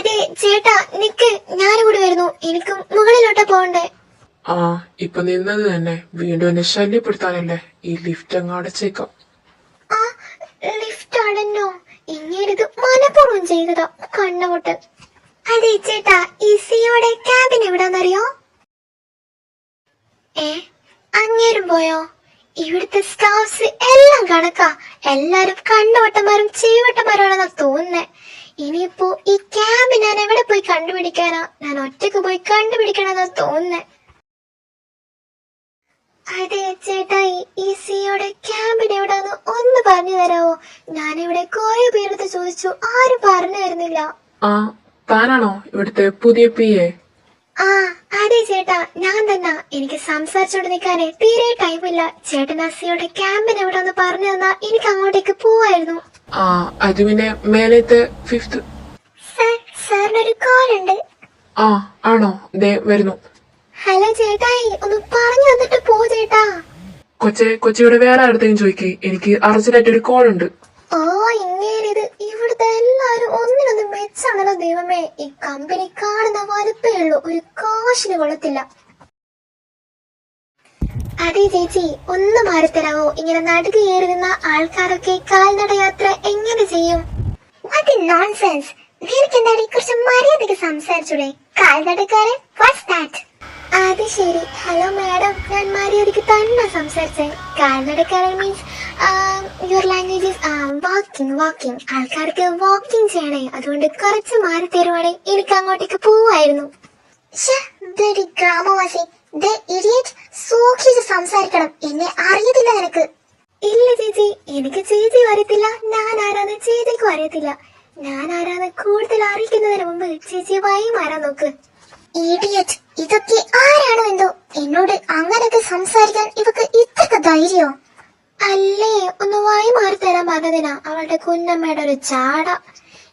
അതെ ചേട്ടാ, നിക്ക്, ഞാനിവിടെ വരുന്നു. എനിക്ക് മുകളിലോട്ട് പോണ്ടേ. ആ, ഇപ്പൊ നിന്നത് തന്നെ വീണ്ടും എന്നെ ശല്യപ്പെടുത്താനല്ലേ. ഈ ലിഫ്റ്റ് അങ്ങ് അടച്ചേക്കാം. ആ, ലിഫ്റ്റ് അടഞ്ഞോ? ഇങ്ങേരിത് മനഃപൂർവ്വം ചെയ്തതാ, കണ്ണുമുട്ടൽ. അതെ ചേട്ടാ, ഈ സിയോടെ ക്യാബിൻ എവിടാന്നറിയോ? അങ്ങേരും പോയോ? ഇവിടുത്തെ സ്റ്റാഫ്സ് എല്ലാം കണക്കാ. എല്ലാരും കണ്ണുവട്ടന്മാരും ചീവട്ടന്മാരാണെന്നാ തോന്നുന്നേ. ഇനിയിപ്പോ ഈ ക്യാബ് ഞാൻ എവിടെ പോയി കണ്ടുപിടിക്കാനാ? ഞാൻ ഒറ്റക്ക് പോയി കണ്ടുപിടിക്കണമെന്നാ തോന്നുന്നേ. അതെ ചേട്ടാ, ഈ സിയോടെ ക്യാബിൻ എവിടാന്ന് ഒന്ന് പറഞ്ഞു തരാവോ? ഞാനിവിടെ കുറെ പേരെടുത്ത് ചോദിച്ചു, ആരും പറഞ്ഞു തരുന്നില്ല. ആ, താനാണോ ഇവിടുത്തെ പുതിയ PA? ആ അതെ ചേട്ടാ, ഞാൻ തന്നെ. എനിക്ക് സംസാരിച്ചോണ്ട് നിൽക്കാനേ തീരെ ടൈമില്ല. ചേട്ടൻ സിയോടെ ക്യാമ്പിൻ എവിടെന്ന് പറഞ്ഞു തന്നാ എനിക്ക് അങ്ങോട്ടേക്ക് പോവായിരുന്നു. ആ, അത് പിന്നെ മേലത്തെ 5th. സാറിനൊരു കോൾ ഉണ്ട്. ആ, ആണോ? ദേ വരുന്നു. ഹലോ ചേട്ടായി, ഒന്ന് പറഞ്ഞു തന്നിട്ട് പോ ചേട്ടാ. കൊച്ചിയുടെ വേറെ അടുത്തേക്കും ചോദിക്കേ, എനിക്ക് അർജന്റായിട്ട് ഒരു കോൾ ഉണ്ട്. ഓ, ഇങ്ങേരിത് ഇവിടുത്തെ എല്ലാരും ഒന്നിനൊന്നും മെച്ചാണല്ലോ ദൈവമേ. ഈ കമ്പനി കാണുന്ന വലുപ്പേ ഉള്ളൂ, ഒരു കാശിന് കൊള്ളത്തില്ല. അതെ ചേച്ചി, ഒന്ന് മാറിത്തരാവോ? ഇങ്ങനെ നടുക്ക് കയറി നിന്ന ആൾക്കാരൊക്കെ കാൽനട യാത്ര എങ്ങനെ ചെയ്യും? അത് നോൺസെൻസ്. നിനക്ക് എന്താണ് കുറച്ച് മര്യാദക്ക് സംസാരിച്ചൂടെ? കാൽനടക്കാരൻ, വാട്ട്സ് ദാറ്റ്? അത് ശരി. ഹലോ മാഡം, ഞാൻ മര്യാദക്ക് തന്നെ സംസാരിച്ചേ. കാൽനടക്കാരൻ means your language is walking. ആൾക്കാർക്ക് വാക്കിംഗ് ചെയ്യണേ, അതുകൊണ്ട് കുറച്ച് മാറി തരുവാണേ എനിക്ക് അങ്ങോട്ടേക്ക് പോവായിരുന്നു. ഗ്രാമവാസി, സൂക്ഷിച്ച് സംസാരിക്കണം. എന്നെ അറിയത്തില്ല നിനക്ക്? ഇല്ല ചേച്ചി, എനിക്ക് ചേച്ചി അറിയത്തില്ല. ഞാൻ ആരാന്ന് ചേച്ചിക്കും അറിയത്തില്ല. ഞാൻ ആരാന്ന് കൂടുതൽ അറിയിക്കുന്നതിന് മുമ്പ് ചേച്ചി വൈമാറാൻ നോക്ക്. ഇഡിയറ്റ്, ഇതൊക്കെ ആരാണോ എന്തോ. എന്നോട് അങ്ങനൊക്കെ സംസാരിക്കാൻ ഇവക്ക് ഇത്രക്ക് ധൈര്യോ? അല്ലേ, ഒന്ന് വൈമാറി തരാൻ പറഞ്ഞതിനാ അവളുടെ കുഞ്ഞമ്മയുടെ ഒരു ചാട.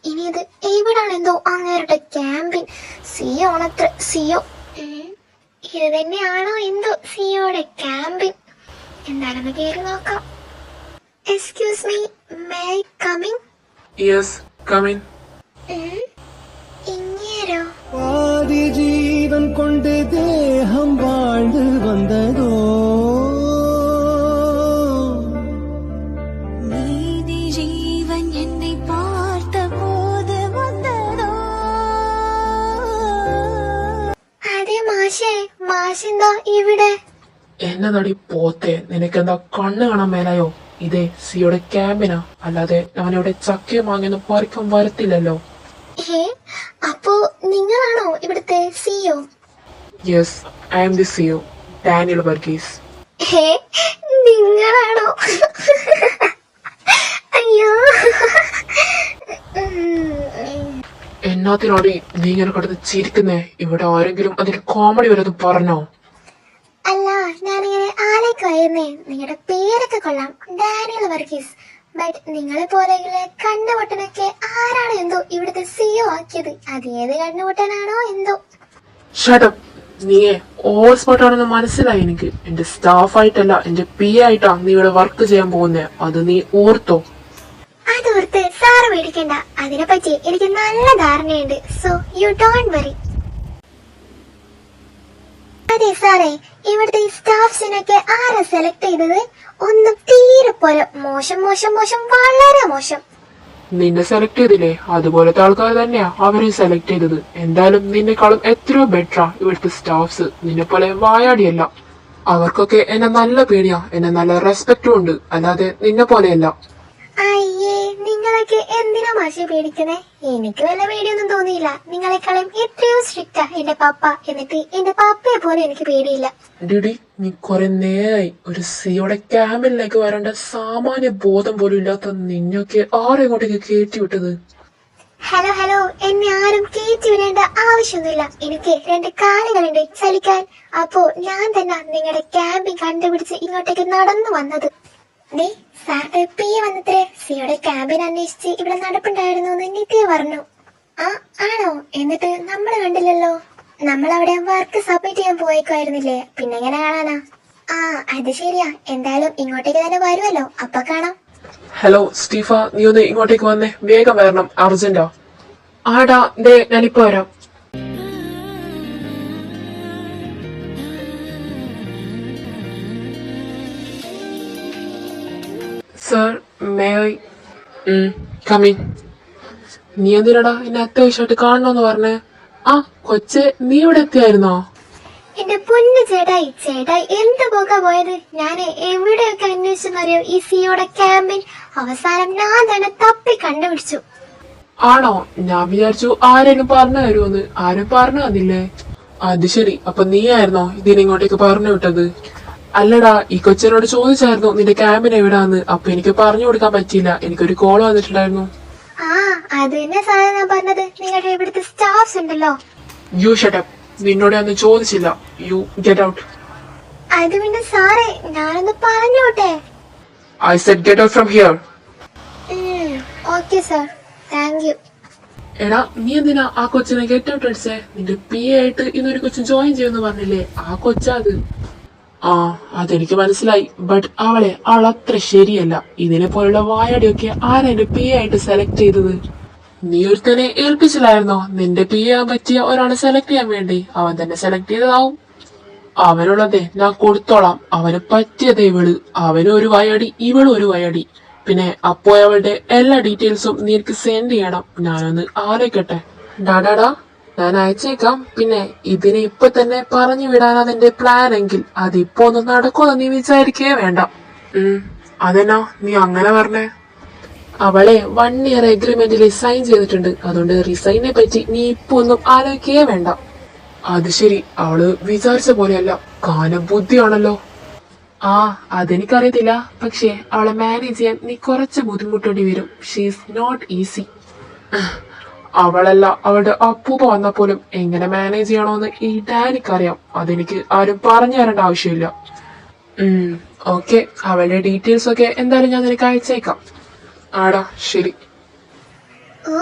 ഇനി ഇത് എവിടാണെന്തോ അങ്ങേരുടെ ക്യാമ്പിൻ. സിയോ ആണത്ര. സിയോ ഇത് തന്നെയാണോ എന്തോ സിയോയുടെ ക്യാമ്പിൻ. എന്താണെന്ന് കേറി നോക്കാം. Excuse me, may I coming? Yes, come in. ഇങ്ങേരോ? ஆதி ஜீவன் கொண்டு தேகம் வாழ்ந்து வந்ததோ, நீதி ஜீவன் என்னை பார்த்த போது வந்ததோ. അതെ മാഷേ, മാഷെന്താ ഇവിടെ? എന്നതാടി പോത്തെ, നിനക്കെന്താ കണ്ണ് കാണാൻ മേലായോ? ഇതേ സിയുടെ ക്യാമ്പിനാ, അല്ലാതെ ഞാനിവിടെ ചക്കയും മാങ്ങയൊന്നും പറിക്കാൻ വരത്തില്ലല്ലോ. അപ്പോ നിങ്ങളാണോ ഇവിടുത്തെ CEO? Yes, I am the CEO, Daniel Varghese. നിങ്ങളാണോ? അയ്യോ, എന്നാത്തിനാടി നീ ഇങ്ങനെ കിടന്ന് ചിരിക്കുന്നേ? ഇവിടെ ആരെങ്കിലും അതിന് കോമഡി വല്ലതും പറഞ്ഞോ? അല്ല, ഞാനിങ്ങനെ ആലേക്കായിരുന്നേ. നിങ്ങളുടെ പേരൊക്കെ കൊള്ളാം, ഡാനിയൽ വർഗീസ്. ബട്ട് നിങ്ങളെ പോലെ കണ്ണുപൊട്ടനൊക്കെ ആരാണോ എന്തോ ഇവിടുത്തെ സിഒ ആക്കിയത്. അത് ഏത് കണ്ണുപൊട്ടനാണോ എന്തോ. ഷട്ടപ്പ്. നീയെ ഓൾ സ്പോട്ട് ആണെന്ന് മനസ്സിലായി എനിക്ക്. എന്റെ സ്റ്റാഫായിട്ടല്ല, എന്റെ PA ആയിട്ടാ നീ ഇവിടെ വർക്ക് ചെയ്യാൻ പോകുന്നേ. അത് നീ ഓർത്തോ? അതോർത്ത് സാറ് പേടിക്കണ്ട, അതിനെ പറ്റി എനിക്ക് നല്ല ധാരണയുണ്ട്. So you don't worry. അതെ സാറേ, ഇവിടുത്തെ ഈ സ്റ്റാഫ്സിനൊക്കെ ആരാ സെലക്ട് ചെയ്തത്? ഒന്നും തീരെ പോലെ മോശം, വളരെ മോശം. നിന്നെ സെലക്ട് ചെയ്തില്ലേ, അതുപോലത്തെ ആൾക്കാർ തന്നെയാ അവരെ സെലക്ട് ചെയ്തത്. എന്തായാലും നിന്നെക്കാളും എത്രയോ ബെറ്ററാ ഇവിടുത്തെ സ്റ്റാഫ്സ്. നിന്നെ പോലെ വായാടിയല്ല. അവർക്കൊക്കെ എന്നെ നല്ല പേടിയാ, എന്നെ നല്ല റെസ്പെക്റ്റും ഉണ്ട്, അല്ലാതെ നിന്നെ പോലെയല്ല. അയ്യേ, നിങ്ങളൊക്കെ എന്തിനാ മാഷെ പേടിക്കുന്നേ? എനിക്ക് വല്ല പേടിയൊന്നും തോന്നിയില്ല. നിങ്ങളെക്കാളും എത്രയോ സ്ട്രിക്റ്റാ എന്റെ പപ്പ. എന്നിട്ട് എന്റെ പപ്പയെ പോലെ എനിക്ക് പേടിയില്ല. ഡിഡി, നീ കുറെ നേരായി ഒരു സിയുടെ ക്യാമ്പിലേക്ക് വരേണ്ട സാമാന്യ ബോധം പോലും ഇല്ലാത്ത നിന്നൊക്കെ ആരെങ്ങോട്ടേക്ക് കയറ്റി വിട്ടത്? ഹലോ, എന്നെ ആരും കയറ്റി വിടേണ്ട ആവശ്യമൊന്നുമില്ല. എനിക്ക് 2 കാലുകളുണ്ട് ചലിക്കാൻ. അപ്പോ ഞാൻ തന്നെ നിങ്ങളുടെ ക്യാമ്പിൽ കണ്ടുപിടിച്ച് ഇങ്ങോട്ടേക്ക് നടന്നു വന്നത്. സാറിന്റെ PA വന്നത്രേ. സിയുടെ ക്യാമ്പിന് അന്വേഷിച്ച് ഇവിടെ നടപ്പുണ്ടായിരുന്നു എന്ന് നിത്യ പറഞ്ഞു. ആ ആണോ? എന്നിട്ട് നമ്മള് കണ്ടില്ലല്ലോ. നമ്മളവിടെ വർക്ക് സബ്മിറ്റ് ചെയ്യാൻ പോയേക്കുമായിരുന്നില്ലേ, പിന്നെ എങ്ങനെ കാണാനാ? ആ അത് ശരിയാ. എന്തായാലും ഇങ്ങോട്ടേക്ക് തന്നെ വരുമല്ലോ, അപ്പൊ കാണാം. ഹലോ സ്റ്റീഫ, നീ ഒന്ന് ഇങ്ങോട്ടേക്ക് വന്നേ, വേഗം വരണം, അർജന്റാ. ആടാ ദേ ഞാനിപ്പോ വരാം. Sir may I come in. നീ എന്തിനാടാ എന്നെ അത്യാവശ്യമായിട്ട് കാണണോന്ന് പറഞ്ഞേ? ആ കൊച്ചെ, നീ ഇവിടെ എത്തിയായിരുന്നോ? എന്റെ പൊന്നു ചേട്ടായി, ചേട്ടായി എന്ത് പോക്കാ പോയത്? ഞാൻ എവിടെയൊക്കെ അന്വേഷിച്ചെന്നറിയോ ഈ സിയോടെ ക്യാമ്പിൽ. അവസാനം ഞാൻ തന്നെ തപ്പി കണ്ടുപിടിച്ചു. ആണോ? ഞാൻ വിചാരിച്ചു ആരേലും പറഞ്ഞു തരുമെന്ന്. ആരും പറഞ്ഞു തന്നില്ലേ? അത് ശരി, അപ്പൊ നീ ആയിരുന്നോ ഇതിനിങ്ങോട്ടേക്ക് പറഞ്ഞു വിട്ടത്? അല്ലടാ, ഈ കൊച്ചിനോട് ചോദിച്ചായിരുന്നു നിന്റെ ക്യാമ്പിന് എവിടാന്ന്. അപ്പൊ എനിക്ക് പറഞ്ഞു കൊടുക്കാൻ പറ്റിയില്ല, എനിക്കൊരു കോൾ വന്നിട്ടുണ്ടായിരുന്നു. ആ അത് തന്നെ സാറേ ഞാൻ പറഞ്ഞത്. നിങ്ങളുടെ ഇവിടുത്തെ സ്റ്റാഫ്സ് ഉണ്ടല്ലോ. You shut up. നിന്നോട് ഞാൻ ചോദിച്ചില്ല. You get out. അത് പിന്നെ സാറേ ഞാനൊന്ന് പറഞ്ഞോട്ടെ. I said get out from here. Okay sir, thank you. എടാ, നീ എന്തിനാ ആ കൊച്ചിനെ ഗെറ്റ് ഔട്ട് അടിച്ചേ? നിന്റെ പി ആയിട്ട് ഇന്നൊരു കൊച്ചു ജോയിൻ ചെയ്യുമെന്ന് പറഞ്ഞില്ലേ? ആ കൊച്ചാ അത്. ആ അതെനിക്ക് മനസ്സിലായി. ബട്ട് അവൾ അത്ര ശരിയല്ല. ഇതിനെ പോലുള്ള വായാടിയൊക്കെ ആരാ എന്റെ പി ആയിട്ട് സെലക്ട് ചെയ്തത്? നീ ഒരുത്തനെ ഏൽപ്പിച്ചില്ലായിരുന്നോ നിന്റെ പി ചെയ്യാൻ പറ്റിയ ഒരാളെ സെലക്ട് ചെയ്യാൻ വേണ്ടി? അവൻ തന്നെ സെലക്ട് ചെയ്തതാവും. അവനുള്ളതേ ഞാൻ കൊടുത്തോളാം. അവന് പറ്റിയതേ ഇവള്. അവനും ഒരു വയാടി, ഇവളും ഒരു വയാടി. പിന്നെ അപ്പോ അവളുടെ എല്ലാ ഡീറ്റെയിൽസും നീ എനിക്ക് സെൻഡ് ചെയ്യണം. ഞാനൊന്ന് ആലോചിക്കട്ടെ. ഡാഡാടാ, ഞാൻ അയച്ചേക്കാം. പിന്നെ ഇതിനെ ഇപ്പൊ തന്നെ പറഞ്ഞു വിടാനാ നിന്റെ പ്ലാൻ എങ്കിൽ അതിപ്പോ ഒന്നും നടക്കുമെന്ന് നീ വിചാരിക്കേ വേണ്ട. അതെന്നാ നീ അങ്ങനെ പറഞ്ഞേ? അവളെ 1 ഇയർ എഗ്രിമെന്റിൽ സൈൻ ചെയ്തിട്ടുണ്ട്. അതുകൊണ്ട് റിസൈനെ പറ്റി നീ ഇപ്പൊ ഒന്നും ആലോചിക്കേ വേണ്ട. അത് ശരി, അവള് വിചാരിച്ച പോലെയല്ല. കാനം ബുദ്ധിയാണല്ലോ. ആ അതെനിക്കറിയത്തില്ല. പക്ഷെ അവളെ മാനേജ് ചെയ്യാൻ നീ കുറച്ച് ബുദ്ധിമുട്ടേണ്ടി വരും. She's not easy. അവളല്ല, അവളുടെ അപ്പൂപ്പ വന്ന പോലും എങ്ങനെ മാനേജ് ചെയ്യണോന്ന് ഈ ഡാനിക്കറിയാം. അതെനിക്ക് ആരും പറഞ്ഞു തരേണ്ട ആവശ്യമില്ല. ഓക്കെ, അവളുടെ ഡീറ്റെയിൽസ് ഒക്കെ എന്തായാലും ഞാൻ നിനക്ക് അയച്ചേക്കാം. ആടാ ശരി. ഓ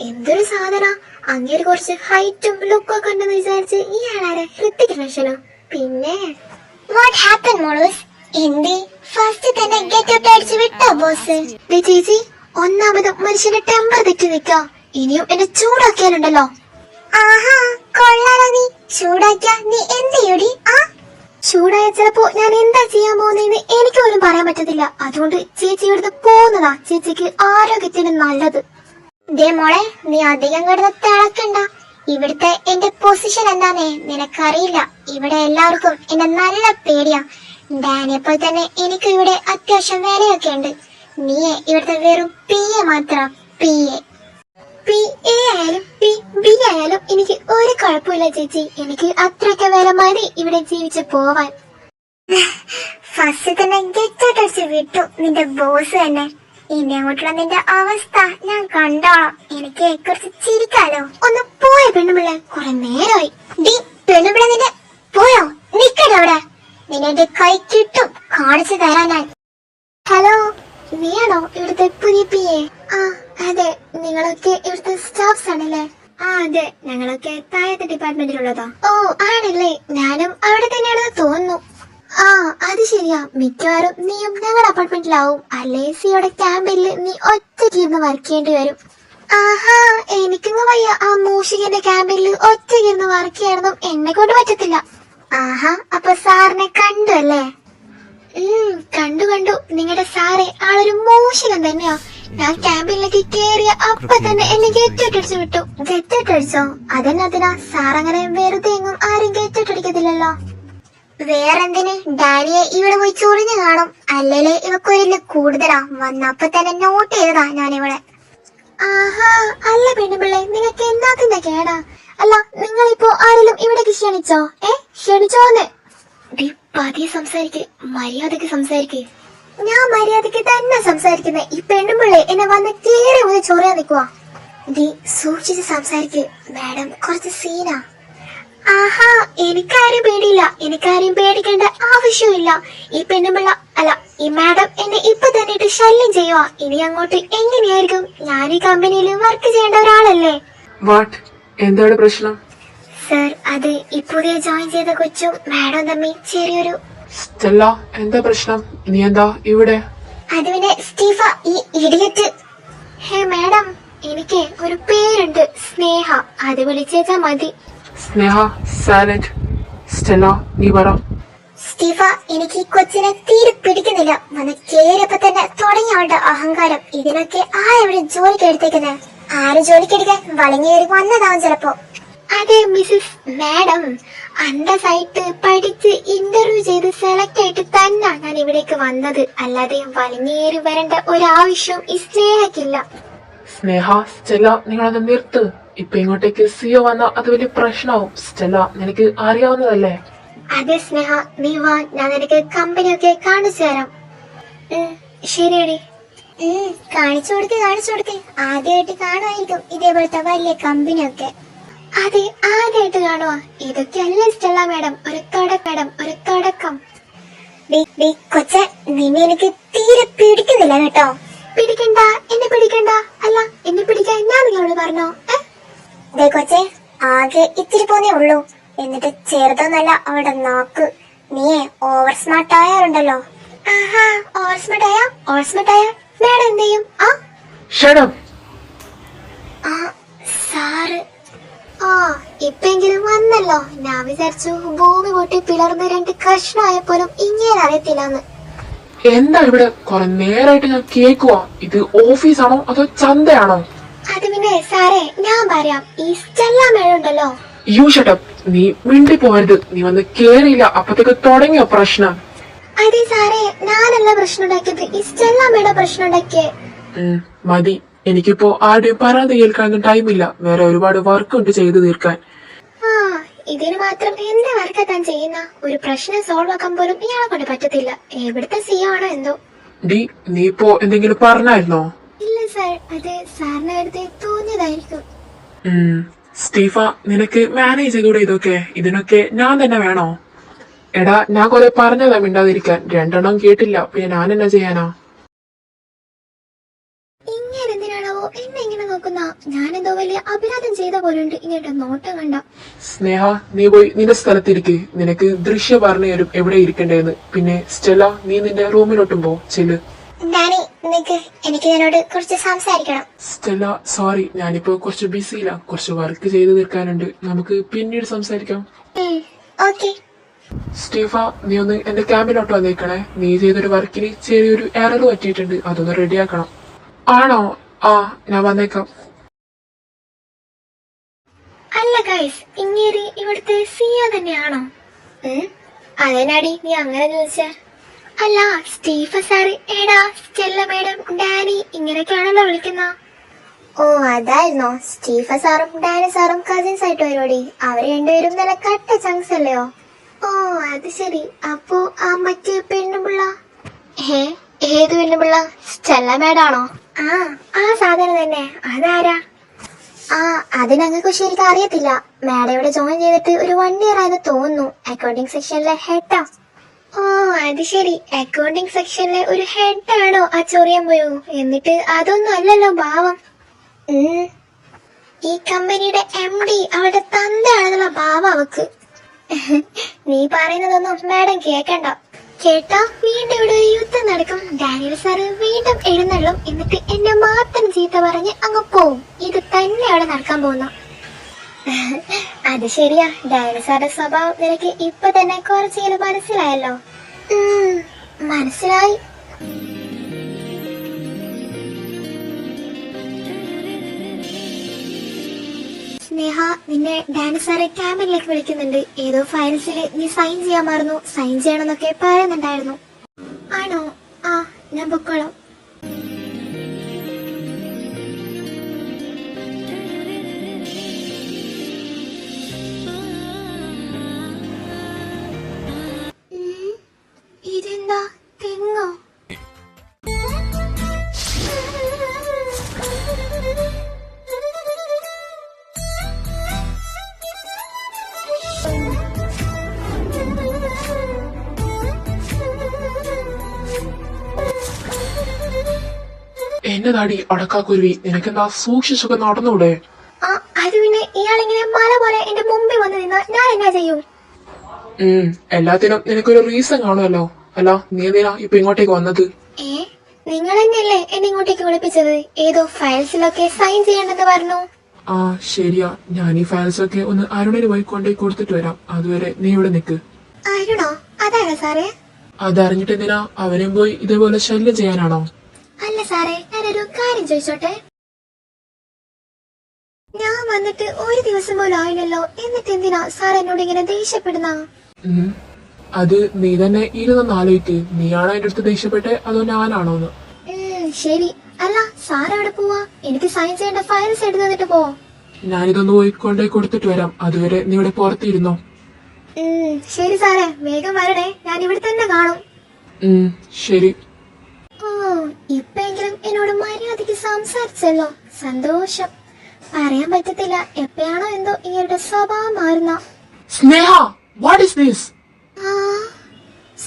എന്തൊരു സാധന. അങ്ങേര് കുറച്ച് ഹൈറ്റും ലുക്കും ഒക്കെ ഉണ്ടെന്ന് വിചാരിച്ച് ഇയാളാരെ ഹൃത്തിക് റോഷനോ? പിന്നെ വാട്ട് ഹാപ്പൻ മോളൂസ്? എന്തി ഫസ്റ്റ് തന്നെ ഗെറ്റ് ഔട്ട് അടിച്ച് വിട്ടോ ബോസ്? ചേച്ചി, ഒന്നാമത് മനുഷ്യന്റെ ടെമ്പർ തെറ്റി നിൽക്കാം. ഇനിയും എന്നെ ചൂടാക്കിയാലുണ്ടല്ലോ. ആഹാ കൊള്ളാലോ. നീ ചൂടാക്കിയ നീ എന്ത് ചെയ്യൂടി? ചൂടായ ചിലപ്പോ ഞാൻ എന്താ ചെയ്യാൻ പോകുന്നതെന്ന് എനിക്ക് പോലും പറയാൻ പറ്റത്തില്ല. അതുകൊണ്ട് ചേച്ചി ഇവിടുന്ന് പോകുന്നതാ ചേച്ചിക്ക് ആരോഗ്യത്തിന് നല്ലത്. ദേ മോളെ, നീ അധികം കിടന്ന് തിളക്കണ്ട. ഇവിടുത്തെ എന്റെ പൊസിഷൻ എന്താന്നേ നിനക്കറിയില്ല. ഇവിടെ എല്ലാവർക്കും എന്നെ നല്ല പേടിയാ. ഡാനിയപ്പോൾ തന്നെ എനിക്ക് ഇവിടെ അത്യാവശ്യം വേലയൊക്കെ ഉണ്ട്. നീയെ ഇവിടുത്തെ വെറും പി എ മാത്രം. പി എ ആയാലും ബി ആയാലും എനിക്ക് ഒരു കുഴപ്പമില്ല ചേച്ചി. എനിക്ക് അത്രയൊക്കെ വേല മതി ഇവിടെ ജീവിച്ച് പോവാൻ. ഫസ്റ്റ് തന്നെ ഗെറ്റ് ഔട്ട് അടിച്ച് വിട്ടു നിന്റെ ബോസ് തന്നെ. ഇനി അങ്ങോട്ടുള്ള നിന്റെ അവസ്ഥ ഞാൻ കണ്ടോളാം. എനിക്ക് കുറച്ച് ചിരിക്കാലോ. ഒന്ന് പോയ പെണ്ണുപിള്ള, കുറെ നേരമായി. ഡി പെണ്ണുപിള്ള, നിന്റെ പോയോ? നിക്കട അവിടെ. നിന്നെ കൈ കിട്ടും കാണിച്ചു തരാൻ ഞാൻ. ഹലോ, നീയാണോ ഇവിടുത്തെ പുതിയ പി എ? ആ അതെ, നിങ്ങളൊക്കെ ഇവിടുത്തെ സ്റ്റാഫ്സ് ആണല്ലേ? ആ അതെ, ഞങ്ങളൊക്കെ താഴത്തെ ഡിപ്പാർട്ട്മെന്റിലുള്ളതാ. ഓ ആണല്ലേ, ഞാനും അവിടെ തന്നെയാണെന്ന് തോന്നുന്നു. ആ അത് ശരിയാ, മിക്കവാറും നീയും ഞങ്ങളുടെ അപ്പാർട്ട്മെന്റിലാവും. അല്ലേ സിയുടെ ക്യാമ്പിൽ നീ ഒറ്റയ്ക്ക് ഇരുന്ന് വർക്ക് ചെയ്യേണ്ടി വരും. ആഹാ, എനിക്കിന്ന് വയ്യ. ആ മൂഷികന്റെ ക്യാമ്പിൽ ഒറ്റയ്ക്ക് ഇരുന്ന് വർക്ക് ചെയ്യാനൊന്നും എന്നെ കൊണ്ട് പറ്റത്തില്ല. ആഹാ, അപ്പൊ സാറിനെ കണ്ടു അല്ലേ? കണ്ടു. നിങ്ങളുടെ സാറെ ആളൊരു മൂഷികൻ തന്നെയാ. ഞാൻ ക്യാമ്പിലേക്ക് കേറിയ അപ്പൊ തന്നെ എന്നെ ഗെറ്റ് ഔട്ട് അടിച്ചു വിട്ടു. ഗെറ്റ് ഔട്ട് അടിച്ചോ? അതെന്നതിനാ? സാർ അങ്ങനെ വെറുതെ എങ്ങും ആരും ഗെറ്റ് ഔട്ട് അടിക്കത്തില്ലല്ലോ. വേറെന്തിന്? ഡാനിയെ ഇവിടെ പോയി ചൊറിഞ്ഞു കാണും. അല്ലേലേ ഇവക്കൊരില്ല കൂടുതലാ. വന്നപ്പോ തന്നെ നോട്ട് ചെയ്തതാ ഞാനിവിടെ. ആഹാ, അല്ല പെണ്ണുപിള്ളേ, നിങ്ങൾക്ക് എന്നാത്തിന്റെ കേടാ? അല്ല, നിങ്ങളിപ്പോ ആരെങ്കിലും ഇവിടേക്ക് ക്ഷണിച്ചോ? ക്ഷണിച്ചോന്ന്? പതിയെ സംസാരിക്ക്, മര്യാദക്ക് സംസാരിക്ക്. ഞാൻ മര്യാദക്ക് തന്നെ സംസാരിക്കുന്നേ. ഈ പെണ്ണുമ്പിള്ളേ എന്നെ വന്ന് കേറി ഒന്ന് ചൊറിയാൻ നിക്കുവാ. നീ സൂക്ഷിച്ച് സംസാരിക്ക്. മാഡം കുറച്ച് സീനാ. ആഹാ, എനിക്കാരും പേടിയില്ല. എനിക്കാരും പേടിക്കേണ്ട ആവശ്യമില്ല. ഈ പെണ്ണുമ്പിള്ള അല്ല, ഈ മാഡം എന്നെ ഇപ്പൊ തന്നെ ഇട്ട് ശല്യം ചെയ്യുവാ. ഇനി അങ്ങോട്ട് എങ്ങനെയായിരിക്കും? ഞാൻ ഈ കമ്പനിയിൽ വർക്ക് ചെയ്യേണ്ട ഒരാളല്ലേ? വാട്ട്? എന്താണ് പ്രശ്നം? സർ, അത് ഈ പുതിയ ജോയിൻ ചെയ്ത കൊച്ചും മാഡം തമ്മിൽ ചെറിയൊരു... സ്റ്റെല്ല, എന്താ പ്രശ്നം? നീ എന്താ ഇവിടെ? അത് പിന്നെ സ്റ്റീഫ, ഈ ഇഡിയറ്റ്. ഹേ മാഡം, എനിക്ക് ഒരു പേരുണ്ട്, സ്നേഹ. അത് വിളിച്ചേച്ചാ മതി. സ്നേഹ, സാലന്റ്, സ്റ്റെല്ല, നീ പറ. സ്റ്റീഫ, എനിക്ക് ഈ കൊച്ചിനെ തീരെ പിടിക്കുന്നില്ല. വന്ന് കേറിയപ്പോ തന്നെ തുടങ്ങി അവളുടെ അഹങ്കാരം. ഇതിനൊക്കെ ആരെവിടെ ജോലിക്ക് എടുത്തേക്കുന്നത്? ആര് ജോലിക്കെടുക്കാൻ? വളഞ്ഞേറി വന്നതാവും ചിലപ്പോ. അതെ മിസ്സിസ് മാഡം, അന്തസ്സായിട്ട് പഠിച്ച് ഇന്റർവ്യൂ ചെയ്ത് സെലക്ട് ആയിട്ട് തന്നെ ഞാൻ ഇവിടേക്ക് വന്നത്. അല്ലാതെ വലിഞ്ഞേറി വരേണ്ട ഒരാവശ്യവും ഈ സ്നേഹക്കില്ല. സ്നേഹ, സ്റ്റെല്ല, നിങ്ങളത് നിർത്ത്. ഇപ്പൊ ഇങ്ങോട്ടേക്ക് സിയോ വന്ന അത് വലിയ പ്രശ്നമാവും. സ്റ്റെല്ല, നിനക്ക് അറിയാവുന്നതല്ലേ? അതെ സ്നേഹ, നീ വാ, ഞാൻ നിനക്ക് കമ്പനിയൊക്കെ കാണിച്ചു തരാം. ശരിയടി, കാണിച്ചു കൊടുക്ക്. ആദ്യമായിട്ട് കാണുമായിരിക്കും ഇതേപോലത്തെ വലിയ കമ്പനിയൊക്കെ. അതെ, ആദ്യമായിട്ട് കാണുവാ. ഇതൊക്കെ അല്ലേ സ്റ്റെല്ല മാഡം, ഒരു തുടക്കം. കൊച്ചെ, നിന്നെ എനിക്ക് തീരെ പിടിക്കുന്നില്ല കേട്ടോ. എന്നെ പിടിക്കണ്ട. അല്ല, എന്നെ പിടിക്കാൻ ഞാൻ നിങ്ങളോട് പറഞ്ഞോ? കൊച്ചെ, ആകെ ഇത്തിരി പോന്നേ ഉള്ളൂ. എന്നിട്ട് ചെറുതൊന്നല്ല അവളുടെ നോക്ക്. നീയെ ഓവർ സ്മാർട്ട് ആയാറുണ്ടല്ലോ. ആഹാ, ഓവർ സ്മാർട്ട് ആയ മാഡം എന്ത് ചെയ്യും? സാറ് ഇപ്പെങ്കിലും വന്നല്ലോ. ഞാൻ വിചാരിച്ചു ഭൂമി പൊട്ടി പിളർന്ന് 2 കഷ്ണമായപ്പോലും ഇങ്ങനെ അറിയത്തില്ലെന്ന്. എന്താ ഇവിടെ കുറെ നേരായിട്ട് ഞാൻ കേക്കുവാ. ഇത് ഓഫീസാണോ അതോ ചന്തയാണോ? അത് പിന്നെ സാറേ, ഞാൻ പറയാം. ഈ സ്റ്റെല്ല മേഡം ഉണ്ടല്ലോ. You shut up. നീ മിണ്ടി പോരുത്. നീ വന്ന് കേറിയില്ല, അപ്പത്തേക്ക് തുടങ്ങിയ പ്രശ്നം. അതെ സാറേ, ഞാനല്ല പ്രശ്നം ഉണ്ടാക്കിയത്, ഈ സ്റ്റെല്ല മേഡം പ്രശ്നം ഉണ്ടാക്കിയേ. മതി. എനിക്കിപ്പോ ആരുടെയും പരാതി കേൾക്കാനൊന്നും ടൈമില്ല. വേറെ ഒരുപാട് വർക്ക് ഉണ്ട് ചെയ്തു തീർക്കാൻ. ഇതിന് മാത്രം എന്താ വർക്കാ താൻ ചെയ്യുന്ന? ഒരു പ്രശ്നം സോൾവ് ആക്കാൻ പോലും ഇയാളെ കൊണ്ട് പറ്റത്തില്ല. എവിടുത്തെ സിയോ ആണോ എന്തോ. ഡി, നീ ഇപ്പോ എന്തെങ്കിലും പറഞ്ഞായിരുന്നോ? ഇല്ല സാർ, അത് സാറിന് വെറുതെ തോന്നിയതായിരിക്കും. സ്റ്റീഫ, നിനക്ക് മാനേജ് ചെയ്തൂടെ ഇതൊക്കെ? ഇതിനൊക്കെ ഞാൻ തന്നെ വേണോ? എടാ, ഞാൻ കുറെ പറഞ്ഞതാ മിണ്ടാതിരിക്കാൻ. 2 കേട്ടില്ല. പിന്നെ ഞാൻ എന്നാ ചെയ്യാനാ? ഇങ്ങനെ എന്തിനാണാവോ എന്നെ ഇങ്ങനെ നോക്കുന്ന? ഞാനെന്തോ വലിയ അപരാധം ചെയ്ത പോലുണ്ട് ഇങ്ങോട്ട് നോട്ടം കണ്ട. സ്നേഹ, നീ പോയി നിന്റെ സ്ഥലത്തിരിക്ക്. നിനക്ക് ദൃശ്യം പറഞ്ഞു തരും എവിടെ ഇരിക്കണ്ടേന്ന്. പിന്നെ സ്റ്റെല്ല, നീ നിന്റെ റൂമിലോട്ടും പോ. ചെല്ല്. ഡാനി, എനിക്ക് നിന്നോട് കുറച്ച് സംസാരിക്കണം. സ്റ്റെല്ല, സോറി, ഞാനിപ്പോ കുറച്ച് ബിസിയില്ല. കുറച്ച് വർക്ക് ചെയ്ത് തീർക്കാനുണ്ട്. നമുക്ക് പിന്നീട് സംസാരിക്കാം. ഓക്കെ. സ്റ്റീഫ, നീ ഒന്ന് എന്റെ ക്യാമ്പിലോട്ട് വന്നേക്കണേ. നീ ചെയ്തൊരു വർക്കിന് ചെറിയൊരു എറർ പറ്റിയിട്ടുണ്ട്. അതൊന്ന് റെഡിയാക്കണം. ആണോ? ഞാൻ വന്നേക്കാം. അല്ല ഗൈസ്, ഇങ്ങേരി ഇവിടുത്തെ സിയ തന്നെയാണോ? അതെനാടി നീ അങ്ങനെ ചോദിച്ചേ? അല്ല സ്റ്റീഫ സാറ്, എടാ സ്റ്റെല്ല മേഡം, ഡാനി ഇങ്ങനെയൊക്കെയാണല്ലോ വിളിക്കുന്ന. ഓ അതായിരുന്നോ? സ്റ്റീഫ സാറും ഡാനി സാറും കസിൻസ് ആയിട്ട് വരുവാടി. അവര് രണ്ടുപേരും നല്ല കട്ട ചങ്സ് അല്ലയോ? ഓ അത് ശരി. അപ്പോ ആ മറ്റേ പെണ്ണുപിള്ള? ഏത് പെണ്ണുപിള്ള? സ്റ്റെല്ല മേഡാണോ? ആ സാധനം തന്നെ. അതാരാ? അത് ഞങ്ങൾക്ക് ശരിക്കും അറിയത്തില്ല. മാഡം ഇവിടെ ജോയിൻ ചെയ്തിട്ട് ഒരു 1 ഇയർ ആയെന്ന് തോന്നുന്നു. അക്കൗണ്ടിങ് സെക്ഷനിലെ ഹെഡാ. ഓ അത് ശരി. അക്കൗണ്ടിങ് സെക്ഷനിലെ ഒരു ഹെഡ് ആണോ ആ ചൊറിയാൻ പോയോ? എന്നിട്ട് അതൊന്നും അല്ലല്ലോ ഭാവം. ഈ കമ്പനിയുടെ MD അവളുടെ തന്തയാണെന്നുള്ള ഭാവം അവക്ക്. നീ പറയുന്നതൊന്നും മാഡം കേക്കണ്ട. കേട്ടാ വീണ്ടും ഇവിടെ ഒരു യുദ്ധം നടക്കും. ഡാനിയൽ സാറ് വീണ്ടും എഴുന്നള്ളും. എന്നിട്ട് എന്നെ മാത്രം ചീത്ത പറഞ്ഞ് അങ്ങ് പോവും. ഇത് തന്നെയാണ് നടക്കാൻ പോകുന്ന. അത് ശരിയാ. ഡാനിയൽ സാറിന്റെ സ്വഭാവം നിനക്ക് ഇപ്പൊ തന്നെ കുറച്ചെങ്കിലും മനസ്സിലായല്ലോ. മനസ്സിലായി. സ്നേഹ, നിന്നെ ഡാനി സാറെ ക്യാബിനിലേക്ക് വിളിക്കുന്നുണ്ട്. ഏതോ ഫയൽസിൽ നീ സൈൻ ചെയ്യാൻ മറന്നു. സൈൻ ചെയ്യണമെന്നൊക്കെ പറയുന്നുണ്ടായിരുന്നു. ആണോ? ഞാൻ പൊക്കോളാം. ഇതെന്താ തെങ്ങോ? എന്നതാടി അടക്കാക്കുരുവി, നിനക്കെന്താ സൂക്ഷിച്ചൊക്കെ നടന്നൂടെ? അത് പിന്നെ ഇയാളിങ്ങനെ മല പോലെ എന്റെ മുമ്പിൽ വന്ന് നിന്നാ ഞാൻ എന്നാ ചെയ്യും? എല്ലാത്തിനും നിനക്കൊരു റീസൺ കാണുമല്ലോ. അല്ല, നീ എന്തിനാ ഇപ്പൊ ഇങ്ങോട്ടേക്ക് വന്നത്? നിങ്ങൾ തന്നെയല്ലേ എന്നെ ഇങ്ങോട്ടേക്ക് വിളിപ്പിച്ചത്? ഏതോ ഫയൽസിലൊക്കെ സൈൻ ചെയ്യണമെന്ന് പറഞ്ഞു. ആ ശരിയാ, ഞാൻ ഈ ഫയൽസ് ഒക്കെ ഒന്ന് അരുണിന് പോയി കൊണ്ടേ കൊടുത്തിട്ട് വരാം. അതുവരെ നീ ഇവിടെ നിൽക്ക്. അരുണോ? അതാണോ സാറേ? അതറിഞ്ഞിട്ട് എന്തിനാ അവനും പോയി ഇതേപോലെ ശല്യം ചെയ്യാനാണോ? അല്ല സാറേ, ഞാനൊരു കാര്യം ചോദിച്ചോട്ടെ? ഞാൻ വന്നിട്ട് ഒരു ദിവസം പോലും ആയില്ലല്ലോ, എന്നിട്ട് എന്തിനാ സാർ എന്നോട് ഇങ്ങനെ ദേഷ്യപ്പെടുന്ന? അത് നീ തന്നെ ഇരുന്നൊന്ന് ആലോചിക്ക്. നീയാണോ എന്റെ അടുത്ത് ദേഷ്യപ്പെട്ടെ അതോ ഞാനാണോന്ന്? ശരി. അല്ല സാർ എവിടെ പോവാ? എനിക്ക് സൈൻ ചെയ്യേണ്ട ഫയൽസ് എടുത്ത് തന്നിട്ട് പോ. ഞാനിതൊന്ന് പോയി കൊണ്ടേ കൊടുത്തിട്ട് വരാം. അതുവരെ നീ ഇവിടെ പുറത്തിരുന്നോ? ശരി സാറേ, വേഗം വരണേ, ഞാൻ ഇവിടെ തന്നെ കാണും. ശരി. ഓ, ഇപ്പെങ്കിലും എന്നോട് മര്യാദയ്ക്ക് സംസാരിച്ചല്ലോ, സന്തോഷം. പറയാൻ പറ്റത്തില്ല എപ്പോഴാണോ എന്തോ ഇവരുടെ സ്വഭാവം മാറുന്ന. സ്നേഹ, വാട്ട് ഈസ് ദിസ്?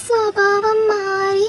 സ്വഭാവം മാറി.